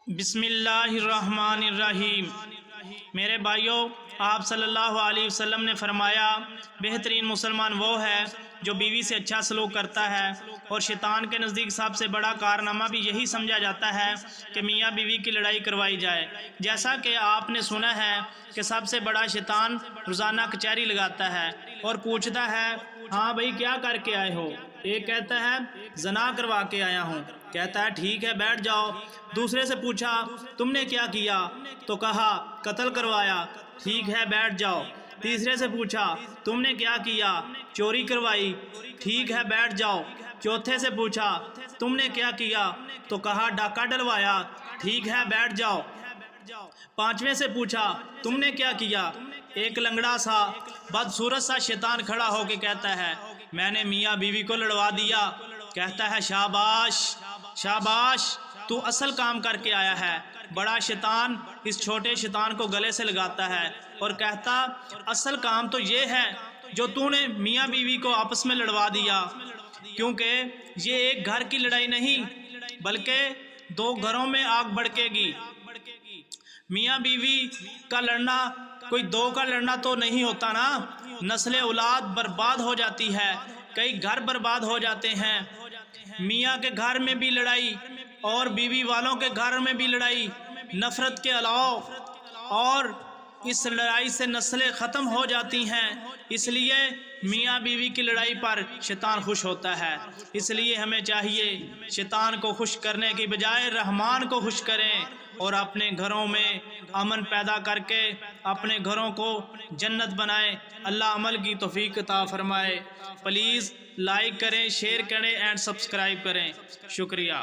بسم اللہ الرحمن الرحیم۔ میرے بھائیوں، آپ صلی اللہ علیہ وسلم نے فرمایا بہترین مسلمان وہ ہے جو بیوی سے اچھا سلوک کرتا ہے، اور شیطان کے نزدیک سب سے بڑا کارنامہ بھی یہی سمجھا جاتا ہے کہ میاں بیوی کی لڑائی کروائی جائے۔ جیسا کہ آپ نے سنا ہے کہ سب سے بڑا شیطان روزانہ کچہری لگاتا ہے اور پوچھتا ہے، ہاں بھائی کیا کر کے آئے ہو؟ ایک کہتا ہے زنا کروا کے آیا ہوں، کہتا ہے ٹھیک ہے بیٹھ جاؤ۔ دوسرے سے پوچھا تم نے کیا کیا؟ تو کہا قتل کروایا، ٹھیک ہے بیٹھ جاؤ۔ تیسرے سے پوچھا تم نے کیا کیا؟ چوری کروائی، ٹھیک ہے بیٹھ جاؤ۔ چوتھے سے پوچھا تم نے کیا کیا؟ تو کہا ڈاکہ ڈلوایا، ٹھیک ہے بیٹھ جاؤ۔ پانچویں سے پوچھا تم نے کیا کیا؟ ایک لنگڑا سا بدصورت سا شیطان کھڑا ہو کے کہتا ہے میں نے میاں بیوی کو لڑوا دیا۔ کہتا ہے شاباش شاباش، تو اصل کام کر کے آیا ہے۔ بڑا شیطان اس چھوٹے شیطان کو گلے سے لگاتا ہے اور کہتا اصل کام تو یہ ہے جو تو نے میاں بیوی کو آپس میں لڑوا دیا، کیونکہ یہ ایک گھر کی لڑائی نہیں بلکہ دو گھروں میں آگ بھڑکے گی۔ میاں بیوی کا لڑنا کوئی دو کا لڑنا تو نہیں ہوتا نا، نسل اولاد برباد ہو جاتی ہے، کئی گھر برباد ہو جاتے ہیں۔ میاں کے گھر میں بھی لڑائی اور بیوی والوں کے گھر میں بھی لڑائی، نفرت کے علاوہ، اور اس لڑائی سے نسلیں ختم ہو جاتی ہیں۔ اس لیے میاں بیوی کی لڑائی پر شیطان خوش ہوتا ہے۔ اس لیے ہمیں چاہیے شیطان کو خوش کرنے کی بجائے رحمان کو خوش کریں اور اپنے گھروں میں امن پیدا کر کے اپنے گھروں کو جنت بنائیں۔ اللہ عمل کی توفیق عطا فرمائے۔ پلیز لائک کریں، شیئر کریں اینڈ سبسکرائب کریں۔ شکریہ۔